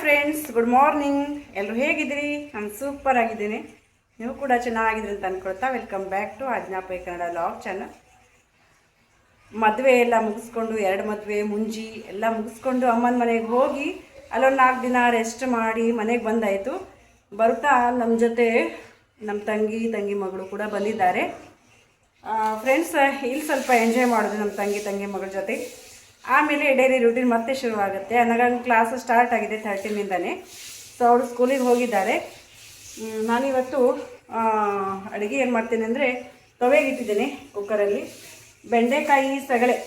Friends, good morning. ಎಲ್ಲರೂ ಹೇಗಿದ್ದೀರಿ? ನಾನು ಸೂಪರ್ ಆಗಿದ್ದೀನಿ. ನೀವು ಕೂಡ ಚೆನ್ನಾಗಿದ್ದೀರಿ ಅಂತ ಅಂದ್ಕೊಳ್ತಾ ವೆಲ್ಕಮ್ ಬ್ಯಾಕ್ ಟು ಆಜ್ಞಾಪೈ ಕನ್ನಡ ಲಾಗ್ ಚಾನಲ್. ಮದುವೆ ಎಲ್ಲ ಮುಗಿಸ್ಕೊಂಡು, 2 ಮದುವೆ ಮುಂಜಿ ಎಲ್ಲ ಮುಗಿಸ್ಕೊಂಡು ಅಮ್ಮನ ಮನೆಗೆ ಹೋಗಿ ಅಲ್ಲೊಂದು 4 ದಿನ ರೆಸ್ಟ್ ಮಾಡಿ ಮನೆಗೆ ಬಂದಾಯಿತು. ಬರ್ತಾ ನಮ್ಮ ಜೊತೆ ನಮ್ಮ ತಂಗಿ ಮಗಳು ಕೂಡ ಬಂದಿದ್ದಾರೆ. ಫ್ರೆಂಡ್ಸ್, ಇಲ್ಲಿ ಸ್ವಲ್ಪ ಎಂಜಾಯ್ ಮಾಡಿದ್ರು ನಮ್ಮ ತಂಗಿ ಮಗಳ ಜೊತೆ. ಆಮೇಲೆ ಡೈಲಿ ರೂಟೀನ್ ಮತ್ತೆ ಶುರುವಾಗುತ್ತೆ. ನನಗೆ ಕ್ಲಾಸ್ ಸ್ಟಾರ್ಟ್ ಆಗಿದೆ 13ಇಂದನೇ. ಸೊ ಅವಳು ಸ್ಕೂಲಿಗೆ ಹೋಗಿದ್ದಾರೆ. ನಾನಿವತ್ತು ಅಡುಗೆ ಏನು ಮಾಡ್ತೀನಿ ಅಂದರೆ, ತವೆಗಿಟ್ಟಿದ್ದೇನೆ ಕುಕ್ಕರಲ್ಲಿ. ಬೆಂಡೆಕಾಯಿ ಸಗಳೆ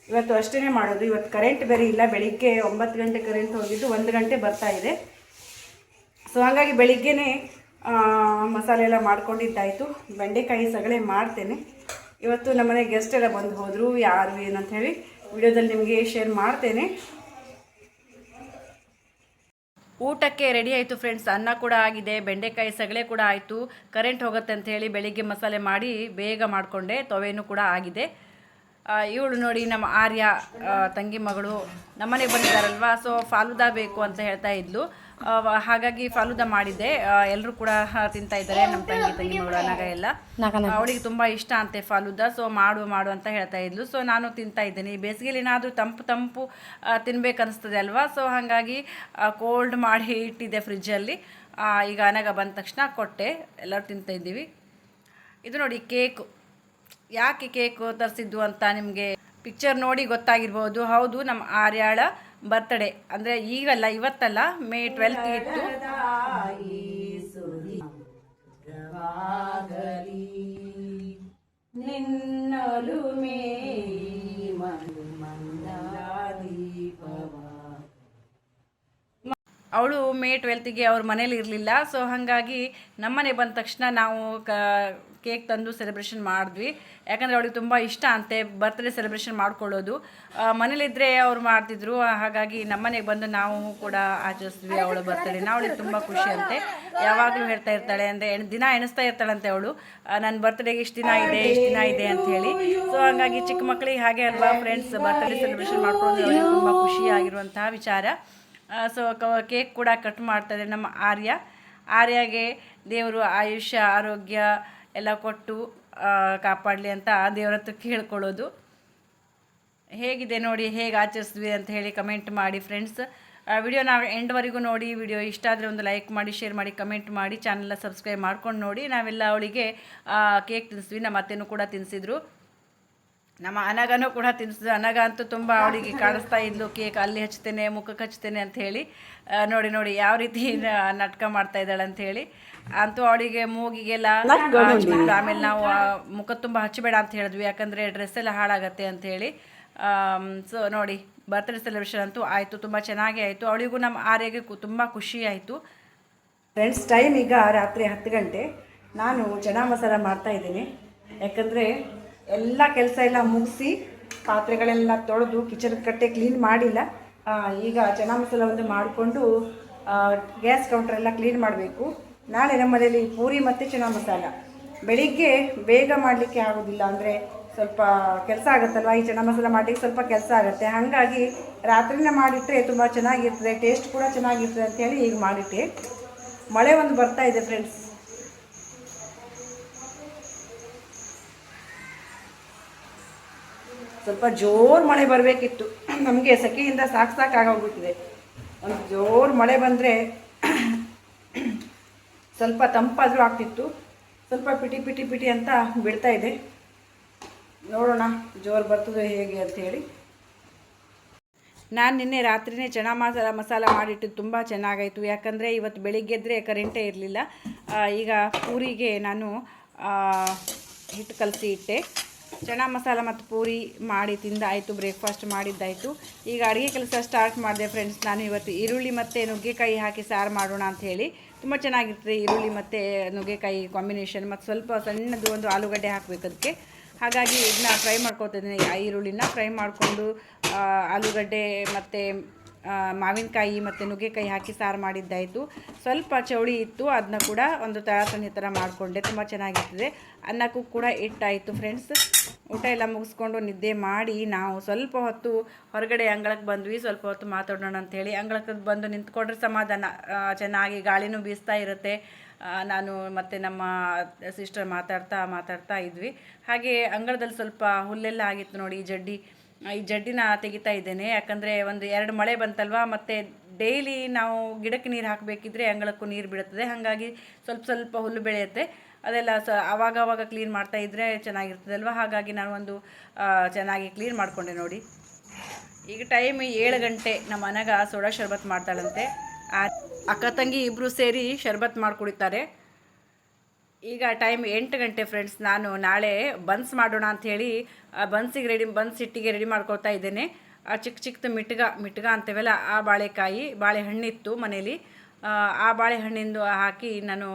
ಇವತ್ತು ಅಷ್ಟೇ ಮಾಡೋದು. ಇವತ್ತು ಕರೆಂಟ್ ಬೇರೆ ಇಲ್ಲ. ಬೆಳಿಗ್ಗೆ 9 ಗಂಟೆ ಕರೆಂಟ್ ಹೋಗಿದ್ದು 1 ಗಂಟೆ ಬರ್ತಾ ಇದೆ. ಸೊ ಹಾಗಾಗಿ ಬೆಳಿಗ್ಗೆನೇ ಮಸಾಲೆ ಎಲ್ಲ ಮಾಡ್ಕೊಂಡಿದ್ದಾಯಿತು. ಬೆಂಡೆಕಾಯಿ ಸಗಳೆ ಮಾಡ್ತೇನೆ. ಇವತ್ತು ನಮ್ಮನೆ ಗೆಸ್ಟ್ ಎಲ್ಲ ಬಂದು ಹೋದರು. ಯಾರು ಏನಂತ ಹೇಳಿ ವಿಡಿಯೋದಲ್ಲಿ ನಿಮಗೆ ಶೇರ್ ಮಾಡ್ತೇನೆ. ಊಟಕ್ಕೆ ರೆಡಿ ಆಯಿತು ಫ್ರೆಂಡ್ಸ್. ಅನ್ನ ಕೂಡ ಆಗಿದೆ, ಬೆಂಡೆಕಾಯಿ ಸಗಳೆ ಕೂಡ ಆಯಿತು. ಕರೆಂಟ್ ಹೋಗುತ್ತೆ ಅಂತ ಹೇಳಿ ಬೆಳಿಗ್ಗೆ ಮಸಾಲೆ ಮಾಡಿ ಬೇಗ ಮಾಡಿಕೊಂಡೆ. ತೊವೆನೂ ಕೂಡ ಆಗಿದೆ. ಇವಳು ನೋಡಿ, ನಮ್ಮ ಆರ್ಯ ತಂಗಿ ಮಗಳು ನಮ್ಮನೆಗೆ ಬಂದಿದ್ದಾರಲ್ವ. ಸೊ ಫಾಲೂದಾ ಬೇಕು ಅಂತ ಹೇಳ್ತಾ ಇದ್ಲು. ಹಾಗಾಗಿ ಫಾಲೂದಾ ಮಾಡಿದ್ದೆ. ಎಲ್ಲರೂ ಕೂಡ ತಿಂತಾ ಇದ್ದಾರೆ. ನಮ್ಮ ತಂಗಿ ಮಗಳು ಅನಾಗ ಎಲ್ಲ. ಅವಳಿಗೆ ತುಂಬ ಇಷ್ಟ ಅಂತೆ ಫಾಲೂದಾ. ಸೊ ಮಾಡು ಅಂತ ಹೇಳ್ತಾ ಇದ್ಲು. ಸೊ ನಾನು ತಿಂತಾ ಇದ್ದೇನೆ. ಈ ಬೇಸಿಗೆಯಲ್ಲಿ ಏನಾದರೂ ತಂಪು ತಿನ್ಬೇಕನ್ನಿಸ್ತದೆ ಅಲ್ವಾ. ಸೊ ಹಾಗಾಗಿ ಕೋಲ್ಡ್ ಮಾಡಿ ಇಟ್ಟಿದ್ದೆ ಫ್ರಿಜ್ಜಲ್ಲಿ. ಈಗ ಅನಾಗ ಬಂದ ತಕ್ಷಣ ಕೊಟ್ಟೆ. ಎಲ್ಲರೂ ತಿಂತಾ ಇದ್ದೀವಿ. ಇದು ನೋಡಿ ಕೇಕು. ಯಾಕೆ ಕೇಕು ತರಿಸಿದ್ದು ಅಂತ ನಿಮಗೆ ಪಿಕ್ಚರ್ ನೋಡಿ ಗೊತ್ತಾಗಿರ್ಬೋದು. ಹೌದು, ನಮ್ಮ ಆರ್ಯಾಳ ಬರ್ತ್ಡೇ. ಅಂದರೆ ಈಗಲ್ಲ, ಇವತ್ತಲ್ಲ, ಮೇ 12 ಇತ್ತು. ಅವಳು ಮೇ 12ಗೆ ಅವ್ರ ಮನೇಲಿ ಇರಲಿಲ್ಲ. ಸೊ ಹಾಗಾಗಿ ನಮ್ಮನೆ ಬಂದ ತಕ್ಷಣ ನಾವು ಕೇಕ್ ತಂದು ಸೆಲೆಬ್ರೇಷನ್ ಮಾಡಿದ್ವಿ. ಯಾಕಂದರೆ ಅವಳಿಗೆ ತುಂಬ ಇಷ್ಟ ಅಂತೆ ಬರ್ತ್ಡೇ ಸೆಲೆಬ್ರೇಷನ್ ಮಾಡ್ಕೊಳ್ಳೋದು. ಮನೇಲಿದ್ದರೆ ಅವ್ರು ಮಾಡ್ತಿದ್ರು. ಹಾಗಾಗಿ ನಮ್ಮನೆಗೆ ಬಂದು ನಾವು ಕೂಡ ಆಚರಿಸಿದ್ವಿ ಅವಳ ಬರ್ತ್ಡೇನ. ಅವಳಿಗೆ ತುಂಬ ಖುಷಿ ಅಂತೆ. ಯಾವಾಗಲೂ ಹೇಳ್ತಾ ಇರ್ತಾಳೆ, ಅಂದರೆ ದಿನ ಎಣಿಸ್ತಾ ಇರ್ತಾಳಂತೆ ಅವಳು, ನನ್ನ ಬರ್ತ್ಡೇಗೆ ಇಷ್ಟು ದಿನ ಇದೆ ಅಂತ ಹೇಳಿ. ಸೊ ಹಾಗಾಗಿ ಚಿಕ್ಕ ಮಕ್ಕಳಿಗೆ ಹಾಗೆ ಅಲ್ವಾ ಫ್ರೆಂಡ್ಸ್, ಬರ್ತ್ಡೇ ಸೆಲೆಬ್ರೇಷನ್ ಮಾಡ್ಕೊಳ್ಳೋದು ಅವಳಿಗೆ ತುಂಬ ಖುಷಿಯಾಗಿರುವಂತಹ ವಿಚಾರ. ಸೊ ಕೇಕ್ ಕೂಡ ಕಟ್ ಮಾಡ್ತಾರೆ ನಮ್ಮ ಆರ್ಯಗೆ ದೇವರು ಆಯುಷ್ಯ ಆರೋಗ್ಯ ಎಲ್ಲ ಕೊಟ್ಟು ಕಾಪಾಡಲಿ ಅಂತ ದೇವ್ರ ಹತ್ರ ಕೇಳ್ಕೊಳ್ಳೋದು. ಹೇಗಿದೆ ನೋಡಿ, ಹೇಗೆ ಆಚರಿಸಿದ್ವಿ ಅಂತ ಹೇಳಿ ಕಮೆಂಟ್ ಮಾಡಿ ಫ್ರೆಂಡ್ಸ್. ವಿಡಿಯೋನ ಎಂಡ್ವರೆಗೂ ನೋಡಿ. ವಿಡಿಯೋ ಇಷ್ಟ ಆದರೆ ಒಂದು ಲೈಕ್ ಮಾಡಿ, ಶೇರ್ ಮಾಡಿ, ಕಮೆಂಟ್ ಮಾಡಿ, ಚಾನಲ್ನ ಸಬ್ಸ್ಕ್ರೈಬ್ ಮಾಡ್ಕೊಂಡು ನೋಡಿ. ನಾವೆಲ್ಲ ಅವಳಿಗೆ ಕೇಕ್ ತಿನ್ನಿಸ್ವಿ. ನಮ್ಮ ಅತ್ತೆನೂ ಕೂಡ ತಿನ್ನಿಸಿದ್ರು. ನಮ್ಮ ಅನಗನೂ ಕೂಡ ತಿನ್ನಿಸಿದ್ರು. ಅನಗ ಅಂತೂ ತುಂಬ ಅವಳಿಗೆ ಕಾಣಿಸ್ತಾ ಇದ್ಲು, ಕೇಕ್ ಅಲ್ಲಿ ಹಚ್ತೇನೆ, ಮುಖಕ್ಕೆ ಹಚ್ತೇನೆ ಅಂತ ಹೇಳಿ. ನೋಡಿ ಯಾವ ರೀತಿ ನಾಟಕ ಮಾಡ್ತಾ ಇದ್ದಾಳೆ ಅಂತ ಹೇಳಿ. ಅಂತೂ ಅವಳಿಗೆ ಮೂಗಿಗೆಲ್ಲ ಹಚ್ಬಿಟ್ಟು, ಆಮೇಲೆ ನಾವು ಮುಖ ತುಂಬ ಹಚ್ಚಬೇಡ ಅಂತ ಹೇಳಿದ್ವಿ, ಯಾಕಂದರೆ ಡ್ರೆಸ್ ಎಲ್ಲ ಹಾಳಾಗತ್ತೆ ಅಂತ ಹೇಳಿ. ಸೊ ನೋಡಿ, ಬರ್ತ್ಡೇ ಸೆಲೆಬ್ರೇಷನ್ ಅಂತೂ ಆಯಿತು, ತುಂಬ ಚೆನ್ನಾಗಿ ಆಯಿತು. ಅವಳಿಗೂ ನಮ್ಮ ಆರ್ಯಗೆ ತುಂಬ ಖುಷಿ ಆಯಿತು. ಫ್ರೆಂಡ್ಸ್, ಟೈಮ್ ಈಗ ರಾತ್ರಿ 10 ಗಂಟೆ. ನಾನು ಚನಾ ಮಸಾಲ ಮಾಡ್ತಾಯಿದ್ದೀನಿ. ಯಾಕಂದರೆ ಎಲ್ಲ ಕೆಲಸ ಎಲ್ಲ ಮುಗಿಸಿ ಪಾತ್ರೆಗಳೆಲ್ಲ ತೊಳೆದು ಕಿಚನ್ ಕಟ್ಟೆ ಕ್ಲೀನ್ ಮಾಡಿಲ್ಲ. ಈಗ ಚನಾ ಮಸಾಲ ಒಂದು ಮಾಡಿಕೊಂಡು ಗ್ಯಾಸ್ ಕೌಂಟ್ರೆಲ್ಲ ಕ್ಲೀನ್ ಮಾಡಬೇಕು. ನಾಳೆ ನಮ್ಮ ಮನೇಲಿ ಪೂರಿ ಮತ್ತು ಚನಾ ಮಸಾಲ. ಬೆಳಿಗ್ಗೆ ಬೇಗ ಮಾಡಲಿಕ್ಕೆ ಆಗೋದಿಲ್ಲ, ಅಂದರೆ ಸ್ವಲ್ಪ ಕೆಲಸ ಆಗುತ್ತಲ್ವ. ಈ ಚನಾ ಮಸಾಲ ಮಾಡಲಿಕ್ಕೆ ಸ್ವಲ್ಪ ಕೆಲಸ ಆಗುತ್ತೆ. ಹಾಗಾಗಿ ರಾತ್ರಿನೇ ಮಾಡಿಟ್ಟರೆ ತುಂಬ ಚೆನ್ನಾಗಿರ್ತದೆ, ಟೇಸ್ಟ್ ಕೂಡ ಚೆನ್ನಾಗಿರ್ತದೆ ಅಂಥೇಳಿ ಈಗ ಮಾಡಿಟ್ಟೆ. ಮಳೆ ಒಂದು ಬರ್ತಾ ಇದೆ ಫ್ರೆಂಡ್ಸ್. ಸ್ವಲ್ಪ ಜೋರು ಮಳೆ ಬರಬೇಕಿತ್ತು. ನಮಗೆ ಸೆಕೆಯಿಂದ ಸಾಕಾಗೋಗ್ಬಿಟ್ಟಿದೆ. ಒಂದು ಜೋರು ಮಳೆ ಬಂದರೆ ಸ್ವಲ್ಪ ತಂಪಾದರೂ ಆಗ್ತಿತ್ತು. ಸ್ವಲ್ಪ ಪಿಟಿ ಅಂತ ಬೀಳ್ತಾ ಇದೆ. ನೋಡೋಣ ಜೋರು ಬರ್ತದೆ ಹೇಗೆ ಅಂಥೇಳಿ. ನಾನು ನಿನ್ನೆ ರಾತ್ರಿನೇ ಚನಾ ಮಸಾಲ ಮಾಡಿಟ್ಟು ತುಂಬ ಚೆನ್ನಾಗಾಯಿತು. ಯಾಕಂದರೆ ಇವತ್ತು ಬೆಳಿಗ್ಗೆ ಎದ್ದರೆ ಕರೆಂಟೇ ಇರಲಿಲ್ಲ. ಈಗ ಪೂರಿಗೆ ನಾನು ಹಿಟ್ಟು ಕಲಸಿ ಇಟ್ಟೆ. ಚನಾ ಮಸಾಲ ಮತ್ತು ಪೂರಿ ಮಾಡಿ ತಿಂದಾಯಿತು, ಬ್ರೇಕ್ಫಾಸ್ಟ್ ಮಾಡಿದ್ದಾಯಿತು. ಈಗ ಅಡುಗೆ ಕೆಲಸ ಸ್ಟಾರ್ಟ್ ಮಾಡಿದೆ ಫ್ರೆಂಡ್ಸ್. ನಾನು ಇವತ್ತು ಈರುಳ್ಳಿ ಮತ್ತು ನುಗ್ಗೆಕಾಯಿ ಹಾಕಿ ಸಾರು ಮಾಡೋಣ ಅಂಥೇಳಿ. ತುಂಬ ಚೆನ್ನಾಗಿರ್ತದೆ ಈರುಳ್ಳಿ ಮತ್ತು ನುಗ್ಗೆಕಾಯಿ ಕಾಂಬಿನೇಷನ್. ಮತ್ತು ಸ್ವಲ್ಪ ಸಣ್ಣದು ಒಂದು ಆಲೂಗಡ್ಡೆ ಹಾಕಬೇಕು ಅದಕ್ಕೆ. ಹಾಗಾಗಿ ಇದನ್ನ ಫ್ರೈ ಮಾಡ್ಕೊತಿದ್ದೀನಿ. ಈರುಳ್ಳಿನ ಫ್ರೈ ಮಾಡಿಕೊಂಡು ಆಲೂಗಡ್ಡೆ ಮತ್ತು ಮಾವಿನಕಾಯಿ ಮತ್ತು ನುಗ್ಗೆಕಾಯಿ ಹಾಕಿ ಸಾರು ಮಾಡಿದ್ದಾಯಿತು. ಸ್ವಲ್ಪ ಚೌಳಿ ಇತ್ತು, ಅದನ್ನ ಕೂಡ ಒಂದು ತರಾತನಿ ಥರ ಮಾಡಿಕೊಂಡೆ. ತುಂಬ ಚೆನ್ನಾಗಿರ್ತದೆ. ಅನ್ನಕ್ಕೂ ಕೂಡ ಇಟ್ಟಾಯಿತು ಫ್ರೆಂಡ್ಸ್. ಊಟ ಎಲ್ಲ ಮುಗಿಸ್ಕೊಂಡು ನಿದ್ದೆ ಮಾಡಿ ನಾವು ಸ್ವಲ್ಪ ಹೊತ್ತು ಹೊರಗಡೆ ಅಂಗಳಕ್ಕೆ ಬಂದ್ವಿ. ಸ್ವಲ್ಪ ಹೊತ್ತು ಮಾತಾಡೋಣ ಅಂಥೇಳಿ ಅಂಗಳಕ್ಕೆ ಬಂದು ನಿಂತ್ಕೊಂಡ್ರೆ ಸಮಾಧಾನ, ಚೆನ್ನಾಗಿ ಗಾಳಿನೂ ಬೀಸ್ತಾ ಇರುತ್ತೆ. ನಾನು ಮತ್ತು ನಮ್ಮ ಸಿಸ್ಟರ್ ಮಾತಾಡ್ತಾ ಇದ್ವಿ. ಹಾಗೆ ಅಂಗಳದಲ್ಲಿ ಸ್ವಲ್ಪ ಹುಲ್ಲೆಲ್ಲ ಆಗಿತ್ತು ನೋಡಿ. ಈ ಜಡ್ಡಿನ ತೆಗಿತಾ ಇದ್ದೇನೆ. ಯಾಕಂದರೆ ಒಂದು 2 ಮಳೆ ಬಂತಲ್ವ, ಮತ್ತು ಡೈಲಿ ನಾವು ಗಿಡಕ್ಕೆ ನೀರು ಹಾಕಬೇಕಿದ್ರೆ ಅಂಗಳಕ್ಕೂ ನೀರು ಬೀಳುತ್ತದೆ. ಹಾಗಾಗಿ ಸ್ವಲ್ಪ ಹುಲ್ಲು ಬೆಳೆಯುತ್ತೆ. ಅದೆಲ್ಲ ಆವಾಗ ಕ್ಲೀನ್ ಮಾಡ್ತಾ ಇದ್ದರೆ ಚೆನ್ನಾಗಿರ್ತದೆ ಅಲ್ವ. ಹಾಗಾಗಿ ನಾನು ಒಂದು ಚೆನ್ನಾಗಿ ಕ್ಲೀನ್ ಮಾಡಿಕೊಂಡೆ ನೋಡಿ. ಈಗ ಟೈಮ್ 7 ಗಂಟೆ. ನಮ್ಮ ಮನೆಗ ಸೋಡಾ ಶರ್ಬತ್ ಮಾಡ್ತಾಳಂತೆ. ಅಕ್ಕ ತಂಗಿ ಇಬ್ಬರು ಸೇರಿ ಶರ್ಬತ್ ಮಾಡಿಕೊಡ್ತಾರೆ. ಈಗ ಟೈಮ್ 8 ಗಂಟೆ ಫ್ರೆಂಡ್ಸ್. ನಾನು ನಾಳೆ ಬನ್ಸ್ ಮಾಡೋಣ ಅಂಥೇಳಿ ಬನ್ಸ್ ಹಿಟ್ಟಿಗೆ ರೆಡಿ ಮಾಡ್ಕೊಳ್ತಾ ಇದ್ದೇನೆ. ಚಿಕ್ಕದು ಮಿಟ್ಗ ಅಂತೇವಲ್ಲ, ಆ ಬಾಳೆಹಣ್ಣಿತ್ತು ಮನೇಲಿ. ಆ ಬಾಳೆಹಣ್ಣಿಂದು ಹಾಕಿ ನಾನು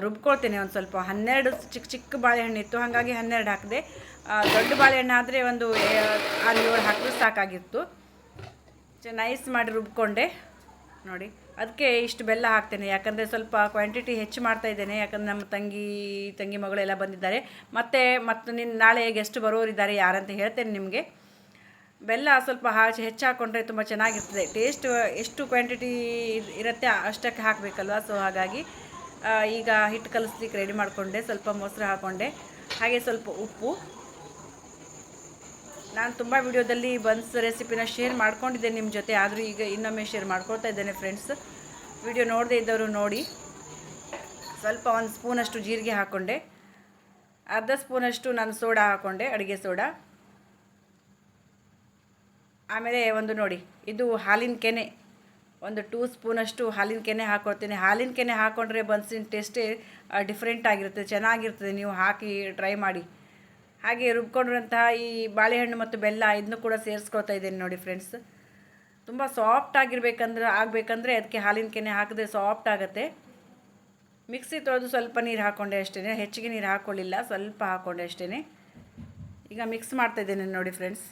ರುಬ್ಕೊಳ್ತೇನೆ. ಒಂದು ಸ್ವಲ್ಪ 12 ಚಿಕ್ಕ ಬಾಳೆಹಣ್ಣಿತ್ತು, ಹಾಗಾಗಿ 12 ಹಾಕಿದೆ. ದೊಡ್ಡ ಬಾಳೆಹಣ್ಣು ಆದರೆ ಒಂದು 6-7 ಹಾಕಿದ್ರೆ ಸಾಕಾಗಿತ್ತು. ನೈಸ್ ಮಾಡಿ ರುಬ್ಕೊಂಡೆ ನೋಡಿ. ಅದಕ್ಕೆ ಇಷ್ಟು ಬೆಲ್ಲ ಹಾಕ್ತೇನೆ, ಯಾಕಂದರೆ ಸ್ವಲ್ಪ ಕ್ವಾಂಟಿಟಿ ಹೆಚ್ಚು ಮಾಡ್ತಾ ಇದ್ದೇನೆ. ಯಾಕಂದರೆ ನಮ್ಮ ತಂಗಿ ಮಗಳೆಲ್ಲ ಬಂದಿದ್ದಾರೆ. ಮತ್ತು ನಾಳೆ ಗೆಸ್ಟ್ ಬರೋರಿದ್ದಾರೆ, ಯಾರಂತ ಹೇಳ್ತೇನೆ ನಿಮಗೆ. ಬೆಲ್ಲ ಸ್ವಲ್ಪ ಹೆಚ್ಚು ಹಾಕ್ಕೊಂಡ್ರೆ ತುಂಬ ಚೆನ್ನಾಗಿರ್ತದೆ. ಟೇಸ್ಟ್ ಎಷ್ಟು ಕ್ವಾಂಟಿಟಿ ಇರುತ್ತೆ ಅಷ್ಟಕ್ಕೆ ಹಾಕಬೇಕಲ್ವ. ಸೊ ಹಾಗಾಗಿ ಈಗ ಹಿಟ್ಟು ಕಲಿಸ್ಲಿಕ್ಕೆ ರೆಡಿ ಮಾಡಿಕೊಂಡೆ. ಸ್ವಲ್ಪ ಮೊಸರು ಹಾಕ್ಕೊಂಡೆ, ಹಾಗೆ ಸ್ವಲ್ಪ ಉಪ್ಪು. ನಾನು ತುಂಬ ವಿಡಿಯೋದಲ್ಲಿ ಬನ್ಸ್ ರೆಸಿಪಿನ ಶೇರ್ ಮಾಡ್ಕೊಂಡಿದ್ದೆ ನಿಮ್ಮ ಜೊತೆ, ಆದರೂ ಈಗ ಇನ್ನೊಮ್ಮೆ ಶೇರ್ ಮಾಡ್ಕೊಳ್ತಾ ಇದ್ದೇನೆ ಫ್ರೆಂಡ್ಸ್. ವಿಡಿಯೋ ನೋಡದೇ ಇದ್ದವರು ನೋಡಿ. ಸ್ವಲ್ಪ 1 ಸ್ಪೂನಷ್ಟು ಜೀರಿಗೆ ಹಾಕ್ಕೊಂಡೆ, ಅರ್ಧ ಸ್ಪೂನಷ್ಟು ನಾನು ಸೋಡಾ ಹಾಕ್ಕೊಂಡೆ, ಅಡುಗೆ ಸೋಡಾ. ಆಮೇಲೆ ನೋಡಿ, ಇದು ಹಾಲಿನ ಕೆನೆ, ಒಂದು 2 ಸ್ಪೂನಷ್ಟು ಹಾಲಿನ ಕೆನೆ ಹಾಕ್ಕೊಳ್ತೀನಿ. ಹಾಲಿನ ಕೆನೆ ಹಾಕ್ಕೊಂಡ್ರೆ ಬನ್ಸಿನ ಟೇಸ್ಟೇ ಡಿಫ್ರೆಂಟ್ ಆಗಿರುತ್ತೆ, ಚೆನ್ನಾಗಿರ್ತದೆ. ನೀವು ಹಾಕಿ ಟ್ರೈ ಮಾಡಿ. ಹಾಗೆ ರುಬ್ಕೊಂಡಿರೋಂತಹ ಈ ಬಾಳೆಹಣ್ಣು ಮತ್ತು ಬೆಲ್ಲ ಇದನ್ನು ಕೂಡ ಸೇರಿಸ್ಕೊಳ್ತಾ ಇದ್ದೇನೆ ನೋಡಿ ಫ್ರೆಂಡ್ಸ್. ತುಂಬ ಸಾಫ್ಟ್ ಆಗಬೇಕಂದ್ರೆ ಅದಕ್ಕೆ ಹಾಲಿನ ಕೆನೆ ಹಾಕಿದ್ರೆ ಸಾಫ್ಟ್ ಆಗುತ್ತೆ. ಮಿಕ್ಸಿ ತೊಳೆದು ಸ್ವಲ್ಪ ನೀರು ಹಾಕ್ಕೊಂಡೆ ಅಷ್ಟೇ, ಹೆಚ್ಚಿಗೆ ನೀರು ಹಾಕ್ಕೊಳ್ಳಿಲ್ಲ, ಸ್ವಲ್ಪ ಹಾಕ್ಕೊಂಡೆ ಅಷ್ಟೇ. ಈಗ ಮಿಕ್ಸ್ ಮಾಡ್ತಾಯಿದ್ದೇನೆ ನೋಡಿ ಫ್ರೆಂಡ್ಸ್.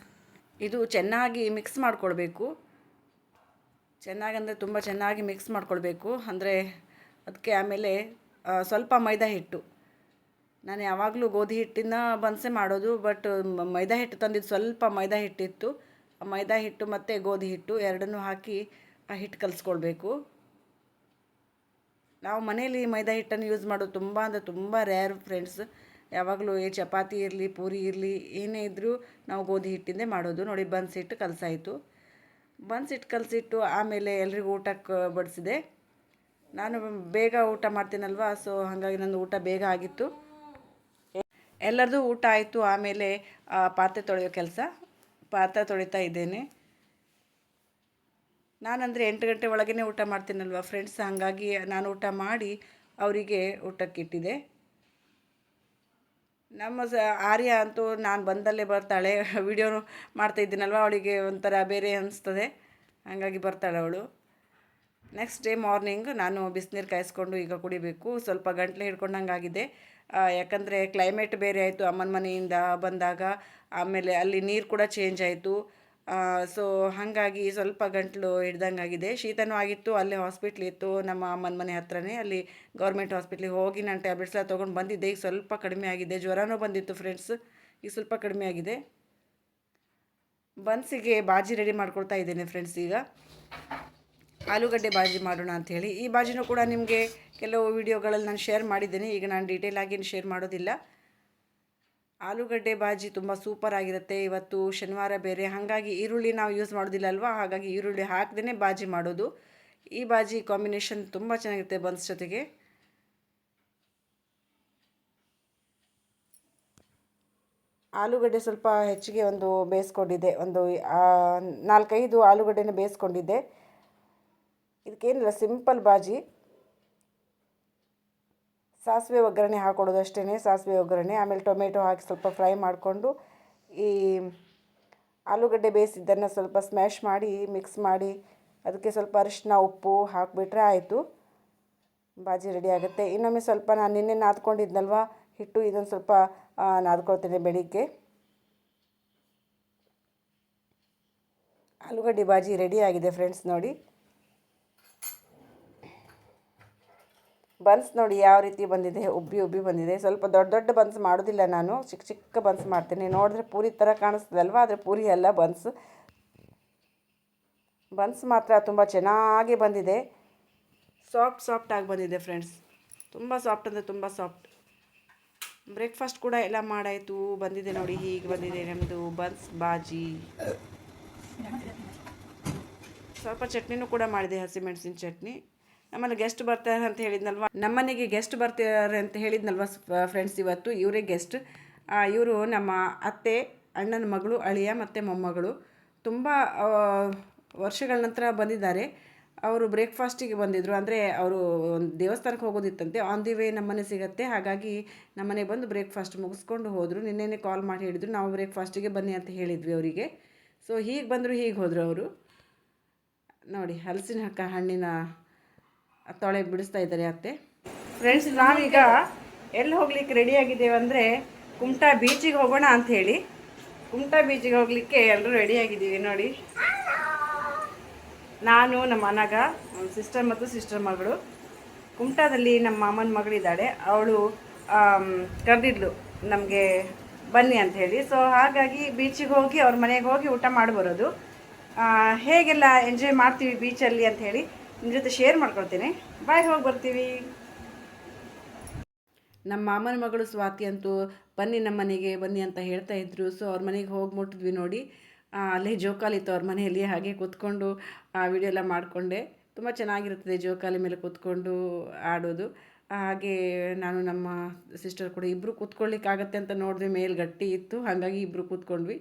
ಇದು ಚೆನ್ನಾಗಿ ಮಿಕ್ಸ್ ಮಾಡ್ಕೊಳ್ಬೇಕು. ಚೆನ್ನಾಗಂದರೆ ತುಂಬ ಚೆನ್ನಾಗಿ ಮಿಕ್ಸ್ ಮಾಡ್ಕೊಳ್ಬೇಕು. ಅಂದರೆ ಅದಕ್ಕೆ ಆಮೇಲೆ ಸ್ವಲ್ಪ ಮೈದಾ ಹಿಟ್ಟು. ನಾನು ಯಾವಾಗಲೂ ಗೋಧಿ ಹಿಟ್ಟಿನ ಬನ್ಸೆ ಮಾಡೋದು, ಬಟ್ ಮೈದಾ ಹಿಟ್ಟು ತಂದಿದ್ದು ಸ್ವಲ್ಪ ಮೈದಾ ಹಿಟ್ಟಿತ್ತು. ಮೈದಾ ಹಿಟ್ಟು ಮತ್ತು ಗೋಧಿ ಹಿಟ್ಟು ಎರಡನ್ನೂ ಹಾಕಿ ಆ ಹಿಟ್ಟು ಕಲಿಸ್ಕೊಳ್ಬೇಕು. ನಾವು ಮನೇಲಿ ಮೈದಾ ಹಿಟ್ಟನ್ನು ಯೂಸ್ ಮಾಡೋದು ತುಂಬ ರೇರ್ ಫ್ರೆಂಡ್ಸ್. ಯಾವಾಗಲೂ ಚಪಾತಿ ಇರಲಿ, ಪೂರಿ ಇರಲಿ, ಏನೇ ಇದ್ದರೂ ನಾವು ಗೋಧಿ ಹಿಟ್ಟಿಂದೇ ಮಾಡೋದು ನೋಡಿ. ಬನ್ಸ್ ಹಿಟ್ಟು ಕಲಸಾಯಿತು. ಬನ್ಸ್ ಹಿಟ್ಟು ಕಲಸಿಟ್ಟು ಆಮೇಲೆ ಎಲ್ರಿಗೂ ಊಟಕ್ಕೆ ಬಡಿಸಿದೆ. ನಾನು ಬೇಗ ಊಟ ಮಾಡ್ತೀನಲ್ವ, ಸೊ ಹಾಗಾಗಿ ನನ್ನ ಊಟ ಬೇಗ ಆಗಿತ್ತು. ಎಲ್ಲರದು ಊಟ ಆಯಿತು. ಆಮೇಲೆ ಪಾತ್ರೆ ತೊಳೆಯೋ ಪಾತ್ರೆ ತೊಳಿತಾ ಇದ್ದೇನೆ. ನಾನಂದರೆ 8 ಗಂಟೆ ಒಳಗೇ ಊಟ ಮಾಡ್ತೀನಲ್ವ ಫ್ರೆಂಡ್ಸ್, ಹಾಗಾಗಿ ನಾನು ಊಟ ಮಾಡಿ ಅವರಿಗೆ ಊಟಕ್ಕಿಟ್ಟಿದೆ. ನಮ್ಮ ಆರ್ಯ ಅಂತೂ ನಾನು ಬಂದಲ್ಲೇ ಬರ್ತಾಳೆ. ವಿಡಿಯೋ ಮಾಡ್ತಾಯಿದ್ದೀನಲ್ವ, ಅವಳಿಗೆ ಒಂಥರ ಬೇರೆ ಅನಿಸ್ತದೆ, ಹಾಗಾಗಿ ಬರ್ತಾಳೆ ಅವಳು. ನೆಕ್ಸ್ಟ್ ಡೇ ಮಾರ್ನಿಂಗ್ ನಾನು ಬಿಸಿನೀರು ಕಾಯಿಸ್ಕೊಂಡು ಈಗ ಕುಡಿಬೇಕು. ಸ್ವಲ್ಪ ಗಂಟಲೆ ಹಿಡ್ಕೊಂಡಂಗಾಗಿದೆ. ಯಾಕಂದರೆ ಕ್ಲೈಮೇಟ್ ಬೇರೆ ಆಯಿತು ಅಮ್ಮನ ಮನೆಯಿಂದ ಬಂದಾಗ. ಆಮೇಲೆ ಅಲ್ಲಿ ನೀರು ಕೂಡ ಚೇಂಜ್ ಆಯಿತು. ಸೊ ಹಾಗಾಗಿ ಸ್ವಲ್ಪ ಗಂಟಲು ಹಿಡ್ದಂಗಾಗಿದೆ. ಶೀತನೂ ಆಗಿತ್ತು. ಅಲ್ಲೇ ಹಾಸ್ಪಿಟ್ಲ್ ಇತ್ತು ನಮ್ಮ ಅಮ್ಮನ ಮನೆ ಹತ್ರನೇ, ಅಲ್ಲಿ ಗೌರ್ಮೆಂಟ್ ಹಾಸ್ಪಿಟ್ಲಿಗೆ ಹೋಗಿ ನಾನು ಟ್ಯಾಬ್ಲೆಟ್ಸ್ ಎಲ್ಲ ತೊಗೊಂಡು ಬಂದಿದ್ದೆ. ಈಗ ಸ್ವಲ್ಪ ಕಡಿಮೆ ಆಗಿದೆ. ಜ್ವರನೂ ಬಂದಿತ್ತು ಫ್ರೆಂಡ್ಸ್, ಈಗ ಸ್ವಲ್ಪ ಕಡಿಮೆ ಆಗಿದೆ. ಬನ್ಸಿಗೆ ಬಾಜಿ ರೆಡಿ ಮಾಡ್ಕೊಳ್ತಾ ಇದ್ದೇನೆ ಫ್ರೆಂಡ್ಸ್. ಈಗ ಆಲೂಗಡ್ಡೆ ಬಾಜಿ ಮಾಡೋಣ ಅಂಥೇಳಿ. ಈ ಬಾಜಿನೂ ಕೂಡ ನಿಮಗೆ ಕೆಲವು ವಿಡಿಯೋಗಳಲ್ಲಿ ನಾನು ಶೇರ್ ಮಾಡಿದ್ದೇನೆ. ಈಗ ನಾನು ಡೀಟೇಲಾಗಿ ಶೇರ್ ಮಾಡೋದಿಲ್ಲ. ಆಲೂಗಡ್ಡೆ ಬಾಜಿ ತುಂಬ ಸೂಪರ್ ಆಗಿರುತ್ತೆ. ಇವತ್ತು ಶನಿವಾರ ಬೇರೆ, ಹಾಗಾಗಿ ಈರುಳ್ಳಿ ನಾವು ಯೂಸ್ ಮಾಡೋದಿಲ್ಲ ಅಲ್ವಾ, ಹಾಗಾಗಿ ಈರುಳ್ಳಿ ಹಾಕದೇ ಬಾಜಿ ಮಾಡೋದು. ಈ ಬಾಜಿ ಕಾಂಬಿನೇಷನ್ ತುಂಬ ಚೆನ್ನಾಗಿರುತ್ತೆ ಬನ್ಸ್ ಜೊತೆಗೆ. ಆಲೂಗಡ್ಡೆ ಸ್ವಲ್ಪ ಹೆಚ್ಚಿಗೆ ಬೇಯಿಸ್ಕೊಂಡಿದ್ದೆ. 4-5 ಆಲೂಗಡ್ಡೆನ ಬೇಯಿಸ್ಕೊಂಡಿದ್ದೆ. ಇದಕ್ಕೇನಿಲ್ಲ, ಸಿಂಪಲ್ ಬಾಜಿ. ಸಾಸಿವೆ ಒಗ್ಗರಣೆ ಹಾಕ್ಕೊಡೋದು ಅಷ್ಟೇ, ಸಾಸಿವೆ ಒಗ್ಗರಣೆ. ಆಮೇಲೆ ಟೊಮೆಟೊ ಹಾಕಿ ಸ್ವಲ್ಪ ಫ್ರೈ ಮಾಡಿಕೊಂಡು ಈ ಆಲೂಗಡ್ಡೆ ಬೇಯಿಸಿದ್ದನ್ನು ಸ್ವಲ್ಪ ಸ್ಮ್ಯಾಶ್ ಮಾಡಿ ಮಿಕ್ಸ್ ಮಾಡಿ ಅದಕ್ಕೆ ಸ್ವಲ್ಪ ಅರಿಶಿನ ಉಪ್ಪು ಹಾಕಿಬಿಟ್ರೆ ಆಯಿತು, ಬಾಜಿ ರೆಡಿ ಆಗುತ್ತೆ. ಇನ್ನೊಮ್ಮೆ ಸ್ವಲ್ಪ ನಾನು ನಿನ್ನೆ ನಾದ್ಕೊಂಡಿದ್ನಲ್ವ ಹಿಟ್ಟು, ಇದನ್ನು ಸ್ವಲ್ಪ ನಾದ್ಕೊಳ್ತೇನೆ ಬೆಳಿಗ್ಗೆ. ಆಲೂಗಡ್ಡೆ ಬಾಜಿ ರೆಡಿ ಆಗಿದೆ ಫ್ರೆಂಡ್ಸ್ ನೋಡಿ. ಬನ್ಸ್ ನೋಡಿ ಯಾವ ರೀತಿ ಬಂದಿದೆ, ಉಬ್ಬಿ ಉಬ್ಬಿ ಬಂದಿದೆ. ಸ್ವಲ್ಪ ದೊಡ್ಡ ದೊಡ್ಡ ಬನ್ಸ್ ಮಾಡೋದಿಲ್ಲ ನಾನು, ಚಿಕ್ಕ ಚಿಕ್ಕ ಬನ್ಸ್ ಮಾಡ್ತೀನಿ. ನೋಡಿದ್ರೆ ಪೂರಿ ಥರ ಕಾಣಿಸ್ತದಲ್ವ, ಆದರೆ ಪೂರಿ ಅಲ್ಲ, ಬನ್ಸ್ ಮಾತ್ರ ತುಂಬ ಚೆನ್ನಾಗಿ ಬಂದಿದೆ. ಸಾಫ್ಟಾಗಿ ಬಂದಿದೆ ಫ್ರೆಂಡ್ಸ್, ತುಂಬ ಸಾಫ್ಟ್ ಅಂದರೆ ತುಂಬ ಸಾಫ್ಟ್. ಬ್ರೇಕ್ಫಾಸ್ಟ್ ಕೂಡ ಎಲ್ಲ ಮಾಡಾಯಿತು, ಬಂದಿದೆ ನೋಡಿ, ಹೀಗೆ ಬಂದಿದೆ ನಮ್ಮದು ಬನ್ಸ್ ಬಾಜಿ. ಸ್ವಲ್ಪ ಚಟ್ನಿನೂ ಕೂಡ ಮಾಡಿದೆ, ಹಸಿಮೆಣಸಿನ ಚಟ್ನಿ. ನಮ್ಮಲ್ಲಿ ಗೆಸ್ಟ್ ಬರ್ತಾರೆ ಅಂತ ಹೇಳಿದ್ನಲ್ವ, ನಮ್ಮನೆಗೆ ಗೆಸ್ಟ್ ಬರ್ತಾರೆ ಅಂತ ಹೇಳಿದ್ನಲ್ವ ಫ್ರೆಂಡ್ಸ್, ಇವತ್ತು ಇವರೇ ಗೆಸ್ಟ್. ಇವರು ನಮ್ಮ ಅತ್ತೆ, ಅಣ್ಣನ ಮಗಳು, ಅಳಿಯ ಮತ್ತು ಮೊಮ್ಮಗಳು. ತುಂಬ ವರ್ಷಗಳ ನಂತರ ಬಂದಿದ್ದಾರೆ. ಅವರು ಬ್ರೇಕ್ಫಾಸ್ಟಿಗೆ ಬಂದಿದ್ದರು. ಅಂದರೆ ಅವರು ಒಂದು ದೇವಸ್ಥಾನಕ್ಕೆ ಹೋಗೋದಿತ್ತಂತೆ, ಆನ್ ದಿ ವೇ ನಮ್ಮನೆ ಸಿಗುತ್ತೆ, ಹಾಗಾಗಿ ನಮ್ಮನೆ ಬಂದು ಬ್ರೇಕ್ಫಾಸ್ಟ್ ಮುಗಿಸ್ಕೊಂಡು ಹೋದರು. ನಿನ್ನೆನೇ ಕಾಲ್ ಮಾಡಿ ಹೇಳಿದರು, ನಾವು ಬ್ರೇಕ್ಫಾಸ್ಟಿಗೆ ಬನ್ನಿ ಅಂತ ಹೇಳಿದ್ವಿ ಅವರಿಗೆ. ಸೊ ಹೀಗೆ ಬಂದರು, ಹೀಗೆ ಹೋದರು ಅವರು. ನೋಡಿ, ಹಲಸಿನ ಹಣ್ಣಿನ ತೊಳೆ ಬಿಡಿಸ್ತಾ ಇದ್ದಾರೆ ಅತ್ತೆ. ಫ್ರೆಂಡ್ಸ್, ನಾವೀಗ ಎಲ್ಲಿ ಹೋಗ್ಲಿಕ್ಕೆ ರೆಡಿಯಾಗಿದ್ದೇವೆ ಅಂದರೆ, ಕುಮಟಾ ಬೀಚಿಗೆ ಹೋಗೋಣ ಅಂಥೇಳಿ. ಕುಮಟಾ ಬೀಚಿಗೆ ಹೋಗಲಿಕ್ಕೆ ಎಲ್ಲರೂ ರೆಡಿಯಾಗಿದ್ದೀವಿ ನೋಡಿ. ನಾನು, ನಮ್ಮ ಅನಗ, ನಮ್ಮ ಸಿಸ್ಟರ್ ಮತ್ತು ಸಿಸ್ಟರ್ ಮಗಳು. ಕುಮಟಾದಲ್ಲಿ ನಮ್ಮ ಮಾಮನ ಮಗಳಿದ್ದಾಳೆ, ಅವಳು ಕರೆದಿದ್ಲು ನಮಗೆ ಬನ್ನಿ ಅಂಥೇಳಿ. ಸೊ ಹಾಗಾಗಿ ಬೀಚಿಗೆ ಹೋಗಿ ಅವ್ರ ಮನೆಗೆ ಹೋಗಿ ಊಟ ಮಾಡಿ ಬರೋದು. ಹೇಗೆಲ್ಲ ಎಂಜಾಯ್ ಮಾಡ್ತೀವಿ ಬೀಚಲ್ಲಿ ಅಂಥೇಳಿ ನಿಮ್ಮ ಜೊತೆ ಶೇರ್ ಮಾಡ್ಕೊಳ್ತೀನಿ. ಬಾಯ್, ಹೋಗಿ ಬರ್ತೀವಿ. ನಮ್ಮ ಮಾಮನ ಮಗಳು ಸ್ವಾತಿ ಅಂತೂ ಬನ್ನಿ ನಮ್ಮ ಮನೆಗೆ ಬನ್ನಿ ಅಂತ ಹೇಳ್ತಾ ಇದ್ರು. ಸೊ ಅವ್ರ ಮನೆಗೆ ಹೋಗಿ ಮುಟ್ಟಿದ್ವಿ ನೋಡಿ. ಅಲ್ಲೇ ಜೋಕಾಲಿತ್ತು ಅವ್ರ ಮನೆಯಲ್ಲಿ, ಹಾಗೆ ಕೂತ್ಕೊಂಡು ವಿಡಿಯೋ ಎಲ್ಲ ಮಾಡಿಕೊಂಡೆ. ತುಂಬ ಚೆನ್ನಾಗಿರ್ತದೆ ಜೋಕಾಲಿ ಮೇಲೆ ಕೂತ್ಕೊಂಡು ಆಡೋದು. ಹಾಗೆ ನಾನು ನಮ್ಮ ಸಿಸ್ಟರ್ ಕೂಡ ಇಬ್ಬರು ಕೂತ್ಕೊಳ್ಳಿಕ್ಕಾಗತ್ತೆ ಅಂತ ನೋಡಿದ್ವಿ, ಮೇಲೆ ಗಟ್ಟಿ ಇತ್ತು, ಹಾಗಾಗಿ ಇಬ್ಬರು ಕೂತ್ಕೊಂಡ್ವಿ.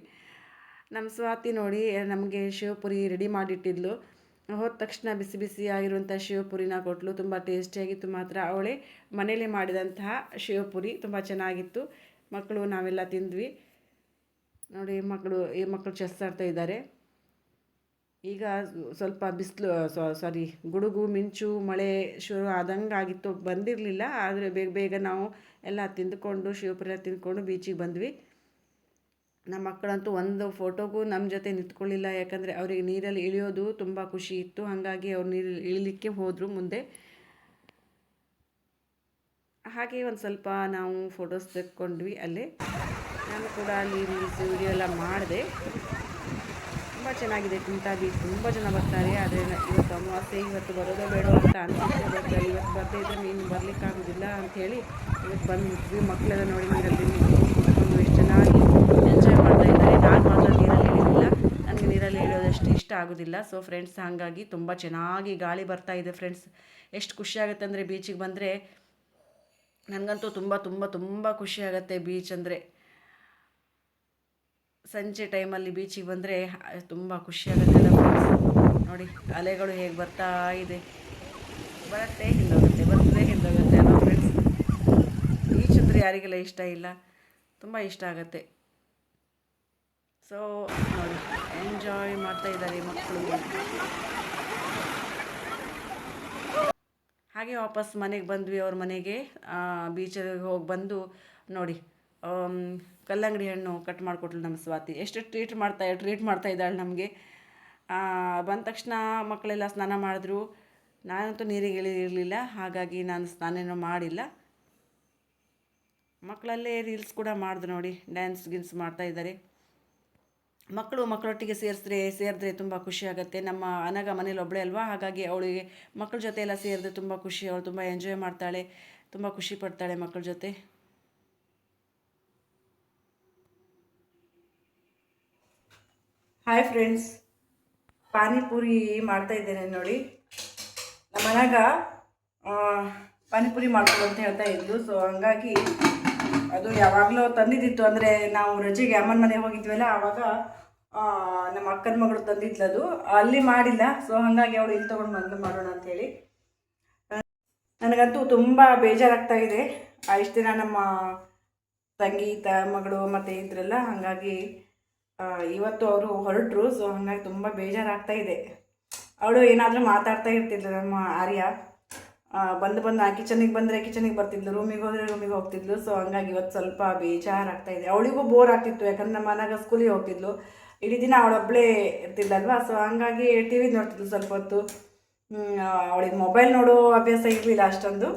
ನಮ್ಮ ಸ್ವಾತಿ ನೋಡಿ ನಮಗೆ ಶಿವಪುರಿ ರೆಡಿ ಮಾಡಿಟ್ಟಿದ್ಲು. ಹೋದ ತಕ್ಷಣ ಬಿಸಿ ಬಿಸಿ ಆಗಿರುವಂಥ ಶಿವಪುರಿನ ಕೊಟ್ಟಲು. ತುಂಬ ಟೇಸ್ಟಿಯಾಗಿತ್ತು ಮಾತ್ರ. ಅವಳೇ ಮನೇಲಿ ಮಾಡಿದಂತಹ ಶಿವಪುರಿ ತುಂಬ ಚೆನ್ನಾಗಿತ್ತು. ಮಕ್ಕಳು ನಾವೆಲ್ಲ ತಿಂದ್ವಿ ನೋಡಿ. ಈ ಮಕ್ಕಳು ಚೆಸ್ ಆಡ್ತಾ ಇದ್ದಾರೆ. ಈಗ ಸ್ವಲ್ಪ ಬಿಸಿಲು, ಸಾರಿ ಗುಡುಗು ಮಿಂಚು ಮಳೆ ಶುರು ಆದಂಗೆ ಆಗಿತ್ತು, ಬಂದಿರಲಿಲ್ಲ. ಆದರೆ ಬೇಗ ಬೇಗ ನಾವು ಎಲ್ಲ ತಿಂದುಕೊಂಡು ಶಿವಪುರಿ ತಿಂದ್ಕೊಂಡು ಬೀಚಿಗೆ ಬಂದ್ವಿ. ನಮ್ಮ ಮಕ್ಕಳಂತೂ ಒಂದು ಫೋಟೋಗೂ ನಮ್ಮ ಜೊತೆ ನಿಂತ್ಕೊಳ್ಳಿಲ್ಲ, ಯಾಕಂದರೆ ಅವರಿಗೆ ನೀರಲ್ಲಿ ಇಳಿಯೋದು ತುಂಬ ಖುಷಿ ಇತ್ತು. ಹಾಗಾಗಿ ಅವ್ರು ನೀರಲ್ಲಿ ಇಳಿಲಿಕ್ಕೆ ಹೋದರು ಮುಂದೆ. ಹಾಗೆ ಒಂದು ಸ್ವಲ್ಪ ನಾವು ಫೋಟೋಸ್ ತೆಕ್ಕೊಂಡ್ವಿ ಅಲ್ಲೇ. ನಾನು ಕೂಡ ಅಲ್ಲಿ ರೀಲ್ಸ್ ವಿಡಿಯೋ ಎಲ್ಲ ಮಾಡಿದೆ. ತುಂಬ ಚೆನ್ನಾಗಿದೆ ಕುಮಟಾ ಬೀಚ್, ತುಂಬ ಜನ ಬರ್ತಾರೆ. ಆದರೆ ಇವತ್ತು ಅಮಾವಾಸ್ಯೆ, ಇವತ್ತು ಬರೋದೋ ಬೇಡೋ ಅಂತ ಅನಿಸುತ್ತೆ. ಬಟ್ ಇವತ್ತು ಬರದೇ ಇದ್ದರೆ ನೀನು ಬರಲಿಕ್ಕಾಗೋದಿಲ್ಲ ಅಂಥೇಳಿ ಇವತ್ತು ಬಂದುಬಿಟ್ವಿ. ಮಕ್ಕಳೆಲ್ಲ ನೋಡಿ ನೀರಲ್ಲಿ ಕೂತ್ಕೊಂಡು ಎಷ್ಟು ಚೆನ್ನಾಗಿ ಎಂಜಾಯ್ ಮಾಡ್ತಾ ಇದ್ದಾರೆ. ನಾನು ಮಾತ್ರ ನೀರಲ್ಲಿ ಇಳಿದಿಲ್ಲ, ನನಗೆ ನೀರಲ್ಲಿ ಇಳಿಯೋದಷ್ಟು ಇಷ್ಟ ಆಗೋದಿಲ್ಲ. ಸೊ ಫ್ರೆಂಡ್ಸ್, ಹಾಗಾಗಿ ತುಂಬ ಚೆನ್ನಾಗಿ ಗಾಳಿ ಬರ್ತಾ ಇದೆ ಫ್ರೆಂಡ್ಸ್. ಎಷ್ಟು ಖುಷಿಯಾಗುತ್ತೆ ಅಂದರೆ ಬೀಚಿಗೆ ಬಂದರೆ, ನನಗಂತೂ ತುಂಬ ತುಂಬ ತುಂಬ ಖುಷಿಯಾಗುತ್ತೆ ಬೀಚ್ ಅಂದರೆ. ಸಂಜೆ ಟೈಮಲ್ಲಿ ಬೀಚಿಗೆ ಬಂದರೆ ತುಂಬ ಖುಷಿಯಾಗುತ್ತೆ ಫ್ರೆಂಡ್ಸ್. ನೋಡಿ ಅಲೆಗಳು ಹೇಗೆ ಬರ್ತಾ ಇದೆ, ಬರುತ್ತೆ ಹಿಂದೋಗುತ್ತೆ, ಬರ್ತದೆ ಹಿಂದೋಗುತ್ತೆ ಅಲ್ವಾ ಫ್ರೆಂಡ್ಸ್. ಬೀಚ್ ಅಂದರೆ ಯಾರಿಗೆಲ್ಲ ಇಷ್ಟ ಇಲ್ಲ, ತುಂಬ ಇಷ್ಟ ಆಗುತ್ತೆ. ಸೊ ನೋಡಿ, ಎಂಜಾಯ್ ಮಾಡ್ತಾ ಇದ್ದಾರೆ ಮಕ್ಕಳು. ಹಾಗೆ ವಾಪಸ್ ಮನೆಗೆ ಬಂದ್ವಿ, ಅವ್ರ ಮನೆಗೆ. ಬೀಚಿಗೆ ಹೋಗಿ ಬಂದು ನೋಡಿ, ಕಲ್ಲಂಗಡಿ ಹಣ್ಣು ಕಟ್ ಮಾಡಿಕೊಟ್ಲು ನಮ್ಮ ಸ್ವಾತಿ. ಎಷ್ಟು ಟ್ರೀಟ್ ಮಾಡ್ತಾ ಇದ್ದಾಳೆ ನಮಗೆ. ಬಂದ ತಕ್ಷಣ ಮಕ್ಕಳೆಲ್ಲ ಸ್ನಾನ ಮಾಡಿದ್ರು. ನಾನಂತೂ ನೀರಿಗೆ ಇಳಿದಿರಲಿಲ್ಲ, ಹಾಗಾಗಿ ನಾನು ಸ್ನಾನ ಮಾಡಿಲ್ಲ. ಮಕ್ಕಳಲ್ಲೇ ರೀಲ್ಸ್ ಕೂಡ ಮಾಡಿದ್ರು ನೋಡಿ, ಡ್ಯಾನ್ಸ್ ಗಿನ್ಸ್ ಮಾಡ್ತಾಯಿದ್ದಾರೆ. ಮಕ್ಕಳೊಟ್ಟಿಗೆ ಸೇರಿದ್ರೆ ತುಂಬ ಖುಷಿಯಾಗುತ್ತೆ. ನಮ್ಮ ಅನಗ ಮನೇಲಿ ಒಬ್ಬಳೇ ಅಲ್ವಾ, ಹಾಗಾಗಿ ಅವಳಿಗೆ ಮಕ್ಕಳ ಜೊತೆ ಎಲ್ಲ ಸೇರಿದ್ರೆ ತುಂಬ ಖುಷಿ. ಅವಳು ತುಂಬ ಎಂಜಾಯ್ ಮಾಡ್ತಾಳೆ, ತುಂಬ ಖುಷಿ ಪಡ್ತಾಳೆ ಮಕ್ಕಳ ಜೊತೆ. ಹಾಯ್ ಫ್ರೆಂಡ್ಸ್, ಪಾನಿಪುರಿ ಮಾಡ್ತಾ ಇದ್ದೇನೆ ನೋಡಿ. ನಮ್ಮ ಅನಗ ಪಾನಿಪುರಿ ಮಾಡ್ಕೊಳ್ಳು ಅಂತ ಹೇಳ್ತಾ ಇದ್ದು. ಸೊ ಹಂಗಾಗಿ ಅದು ಯಾವಾಗಲೂ ತಂದಿದ್ದಿತ್ತು. ಅಂದರೆ ನಾವು ರಜೆಗೆ ಅಮ್ಮನ ಮನೆಗೆ ಹೋಗಿದ್ವಲ್ಲ, ಆವಾಗ ನಮ್ಮ ಅಕ್ಕನ ಮಗಳು ತಂದಿದ್ಲದು, ಅಲ್ಲಿ ಮಾಡಿಲ್ಲ. ಸೊ ಹಾಗಾಗಿ ಅವಳು ಇಲ್ಲಿ ತೊಗೊಂಡು ಬಂದು ಮಾಡೋಣ ಅಂಥೇಳಿ. ನನಗಂತೂ ತುಂಬ ಬೇಜಾರಾಗ್ತಾ ಇದೆ. ಇಷ್ಟು ದಿನ ನಮ್ಮ ತಂಗಿ ಮಗಳು ಮತ್ತು ಇದ್ರಲ್ಲ, ಹಾಗಾಗಿ ಇವತ್ತು ಅವರು ಹೊರಟರು. ಸೊ ಹಾಗಾಗಿ ತುಂಬ ಬೇಜಾರಾಗ್ತಾ ಇದೆ. ಅವಳು ಏನಾದರೂ ಮಾತಾಡ್ತಾ ಇರ್ತಿದ್ಲು ನಮ್ಮ ಆರ್ಯ. ಬಂದು ಕಿಚನಿಗೆ ಬಂದರೆ ಕಿಚನಿಗೆ ಬರ್ತಿದ್ಲು, ರೂಮಿಗೆ ಹೋದರೆ ರೂಮಿಗೆ ಹೋಗ್ತಿದ್ಲು. ಸೊ ಹಂಗಾಗಿ ಇವತ್ತು ಸ್ವಲ್ಪ ಬೇಜಾರಾಗ್ತಾ ಇದೆ. ಅವಳಿಗೂ ಬೋರ್ ಆಗ್ತಿತ್ತು, ಯಾಕಂದ್ರೆ ನಮ್ಮ ಮನೆಗೆ ಸ್ಕೂಲಿಗೆ ಹೋಗ್ತಿದ್ಲು, ಇಡೀ ದಿನ ಅವಳೊಬ್ಬಳೇ ಇರ್ತಿದ್ದಲ್ವ. ಸೊ ಹಂಗಾಗಿ ಟಿ ವಿ ನೋಡ್ತಿದ್ಲು ಸ್ವಲ್ಪ ಹೊತ್ತು. ಅವಳಿಗೆ ಮೊಬೈಲ್ ನೋಡೋ ಅಭ್ಯಾಸ ಇರಲಿಲ್ಲ ಅಷ್ಟೊಂದು.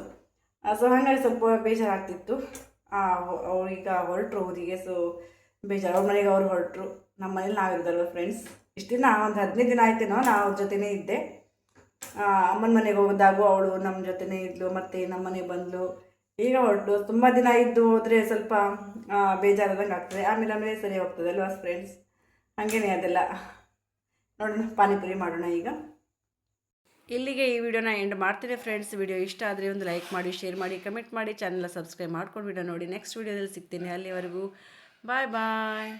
ಸೊ ಹಾಗಾಗಿ ಸ್ವಲ್ಪ ಬೇಜಾರಾಗ್ತಿತ್ತು. ಅವ್ರು ಈಗ ಹೊರಟ್ರು ಊರಿಗೆ. ಸೊ ಬೇಜಾರು, ಅವ್ರ ಮನೆಗೆ ಅವ್ರು ಹೊರಟ್ರು. ನಮ್ಮ ಮನೇಲಿ ನಾವಿರೋದಲ್ವ ಫ್ರೆಂಡ್ಸ್. ಇಷ್ಟು ದಿನ ಒಂದು 15 ದಿನ ಆಯ್ತೇನೋ ನಾ ಅವ್ರ ಜೊತೆನೇ ಇದ್ದೆ. ಅಮ್ಮನ ಮನೆಗೆ ಹೋದಾಗೂ ಅವಳು ನಮ್ಮ ಜೊತೆನೇ ಇದ್ಲು, ಮತ್ತು ನಮ್ಮ ಮನೆಗೆ ಬಂದಳು. ಈಗ ಹೊರಟು ತುಂಬ ದಿನ ಇದ್ದು ಹೋದರೆ ಸ್ವಲ್ಪ ಬೇಜಾರಾದಂಗೆ ಆಗ್ತದೆ. ಆಮೇಲೆ ಸರಿ ಹೋಗ್ತದೆ ಅಲ್ವಾ ಫ್ರೆಂಡ್ಸ್. ಹಾಗೇನೆ ಅದೆಲ್ಲ. ನೋಡೋಣ, ಪಾನಿಪುರಿ ಮಾಡೋಣ ಈಗ. ಇಲ್ಲಿಗೆ ಈ ವಿಡಿಯೋನ ಎಂಡ್ ಮಾಡ್ತೀನಿ ಫ್ರೆಂಡ್ಸ್. ವಿಡಿಯೋ ಇಷ್ಟ ಆದರೆ ಒಂದು ಲೈಕ್ ಮಾಡಿ, ಶೇರ್ ಮಾಡಿ, ಕಮೆಂಟ್ ಮಾಡಿ, ಚಾನಲ್ನ ಸಬ್ಸ್ಕ್ರೈಬ್ ಮಾಡ್ಕೊಂಡು ವಿಡಿಯೋ ನೋಡಿ. ನೆಕ್ಸ್ಟ್ ವಿಡಿಯೋದಲ್ಲಿ ಸಿಗ್ತೀನಿ. ಅಲ್ಲಿವರೆಗೂ ಬಾಯ್ ಬಾಯ್.